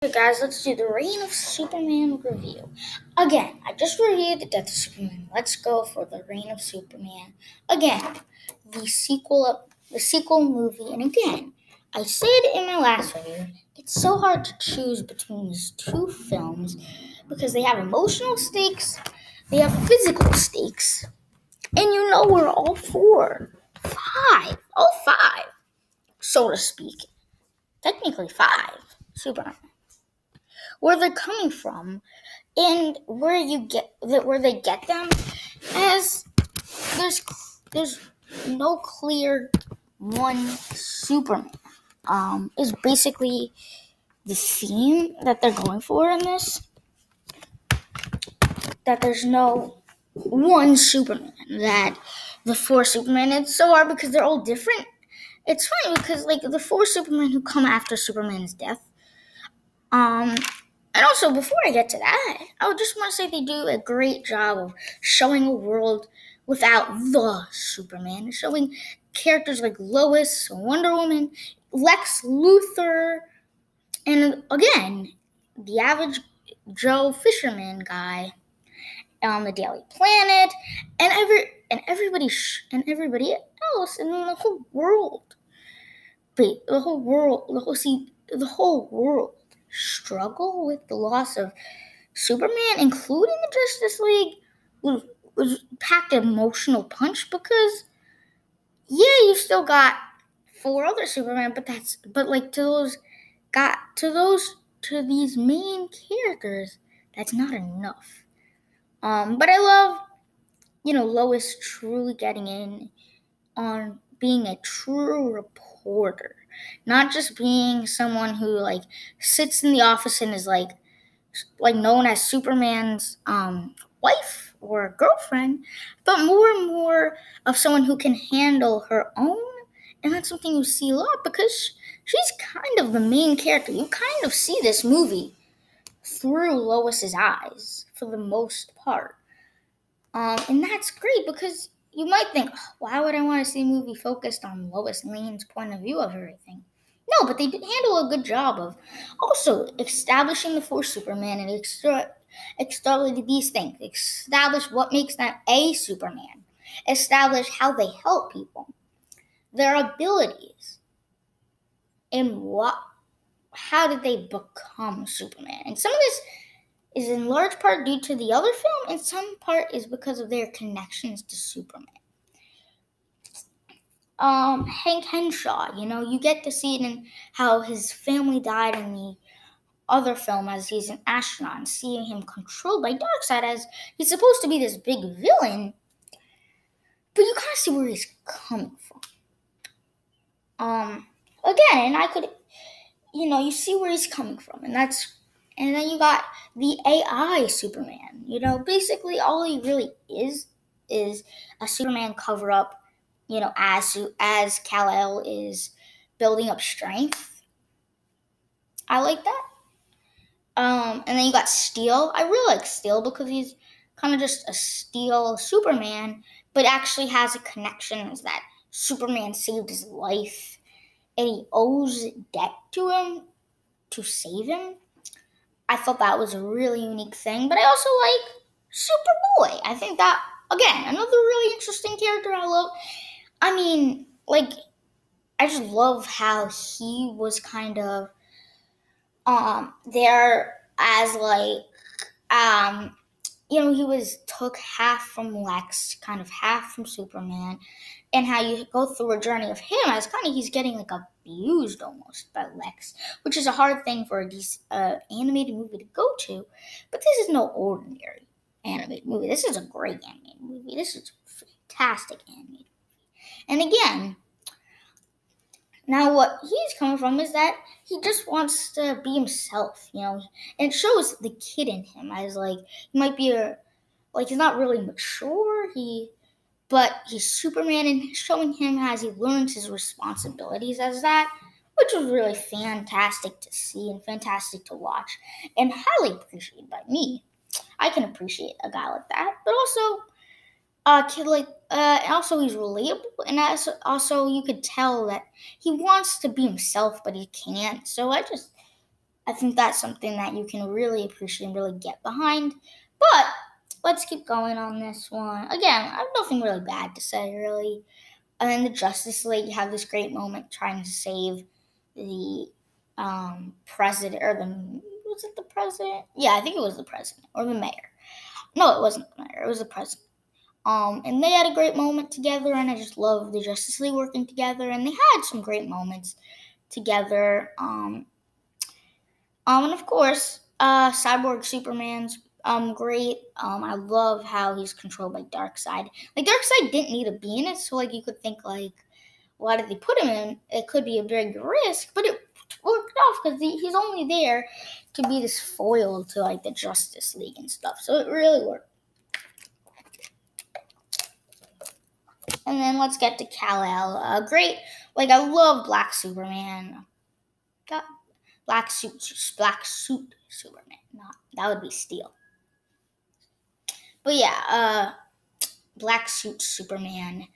Hey guys, let's do the Reign of Superman review. Again, I just reviewed the Death of Superman. Let's go for the Reign of Superman. Again, the sequel movie. And again, I said in my last review, it's so hard to choose between these two films because they have emotional stakes, they have physical stakes, and we're all five, so to speak. Technically five Superman. Where they're coming from and where they get them, as there's no clear one Superman. Is basically the theme that they're going for in this. That there's no one Superman. That the four Supermen, it's so hard because they're all different. It's funny because the four Supermen who come after Superman's death. And also, before I get to that, I would just want to say they do a great job of showing a world without the Superman, showing characters like Lois, Wonder Woman, Lex Luthor, and again, the average Joe fisherman guy on the Daily Planet, and everybody else in the whole world. The whole world struggle with the loss of Superman, including the Justice League, was packed an emotional punch because you still got four other Superman, but to these main characters, that's not enough. But I love Lois truly getting in on being a true reporter, not just being someone who sits in the office and is known as Superman's wife or girlfriend, but more and more of someone who can handle her own. And that's something you see a lot because she's kind of the main character. You kind of see this movie through Lois's eyes for the most part. And that's great because you might think, why would I want to see a movie focused on Lois Lane's point of view of everything? No, but they handle a good job of also establishing the four Superman and establish these things. Establish what makes them a Superman. Establish how they help people. Their abilities. And how did they become Superman? And some of this is in large part due to the other film, and some part is because of their connections to Superman. Hank Henshaw, you get to see it in how his family died in the other film as he's an astronaut, and seeing him controlled by Darkseid as he's supposed to be this big villain, but you kind of see where he's coming from. Again, and I could, you see where he's coming from, and then you got the AI Superman. Basically all he really is a Superman cover-up, as Kal-El is building up strength. I like that. And then you got Steel. I really like Steel because he's kind of just a Steel Superman, but actually has a connection as that Superman saved his life, and he owes debt to him to save him. I thought that was a really unique thing, but I also like Superboy. I think that, again, another really interesting character I love. I just love how he was kind of there as he was took half from Lex, kind of half from Superman, and how you go through a journey of him as kind of he's getting abused almost by Lex, which is a hard thing for a animated movie to go to. But this is no ordinary animated movie. This is a great animated movie. This is a fantastic animated movie. And again, now what he's coming from is that he just wants to be himself, and it shows the kid in him as he might be he's not really mature, but he's Superman, and showing him as he learns his responsibilities as that, which was really fantastic to see and fantastic to watch, and highly appreciated by me. I can appreciate a guy like that, but also a kid also he's relatable, and also you could tell that he wants to be himself, but he can't. So I I think that's something that you can really appreciate and really get behind. But let's keep going on this one. Again, I have nothing really bad to say, really. And then the Justice League have this great moment trying to save the president, or was it the president? Yeah, I think it was the president or the mayor. No, it wasn't the mayor. It was the president. And they had a great moment together, and I just love the Justice League working together, and they had some great moments together. And of course, Cyborg Superman's great. I love how he's controlled by Darkseid. Like Darkseid didn't need to be in it, so like you could think like, why did they put him in? It could be a big risk, but it worked off because he's only there to be this foil to like the Justice League and stuff. So it really worked. And then let's get to Kal-El. Great. Like I love Black Superman. Black suit Superman. Not that would be Steel. But yeah, Black suit Superman.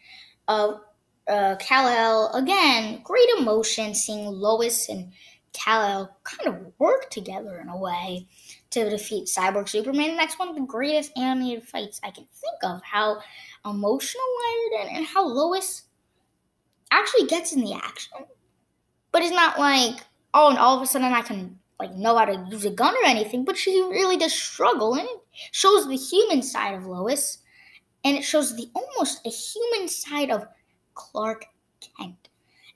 Kal-El again. Great emotion seeing Lois and Kal-El kind of work together in a way to defeat Cyborg Superman. And that's one of the greatest animated fights I can think of. How emotional wired and how Lois actually gets in the action, but it's not like, oh, and all of a sudden I can like know how to use a gun or anything. But she really does struggle, and it shows the human side of Lois, and it shows the almost a human side of Clark Kent.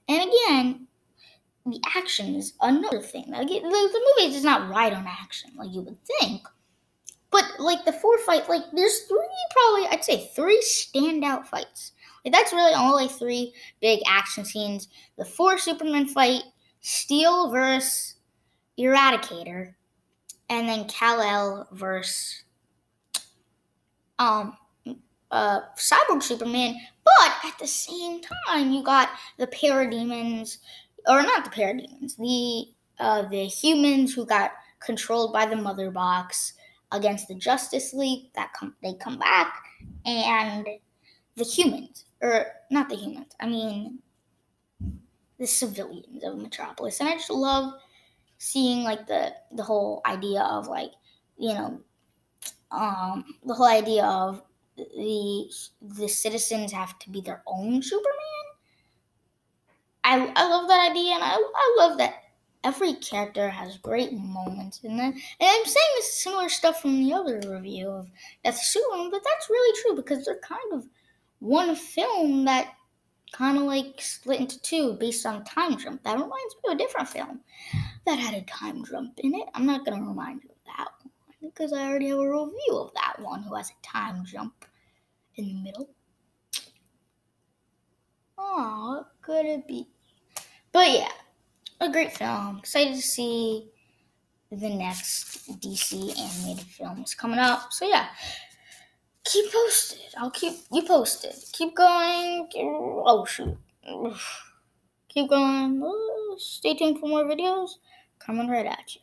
And again, the action is another thing. Like the movie does not ride on action like you would think. But like the 4 fight, like there's I'd say 3 standout fights. Like that's really only 3 big action scenes. The 4 Superman fight, Steel versus Eradicator, and then Kal-El versus Cyborg Superman. But at the same time, you got the parademons, or not the parademons, the humans who got controlled by the Mother Box against the Justice League. They come back, and the humans, or not the humans, I mean the civilians of Metropolis. And I just love seeing like the whole idea of like, you know, the whole idea of the citizens have to be their own Superman. I love that idea, and I love that every character has great moments in that. And I'm saying this similar stuff from the other review of Death Superman, but that's really true because they're kind of one film that kind of like split into 2 based on time jump. That reminds me of a different film that had a time jump in it. I'm not going to remind you of that one because I already have a review of that one who has a time jump in the middle. Oh, what could it be? But yeah, a great film. Excited to see the next DC animated films coming up. So yeah, keep posted. I'll keep you posted. Keep going. Oh shoot. Keep going. Stay tuned for more videos coming right at you.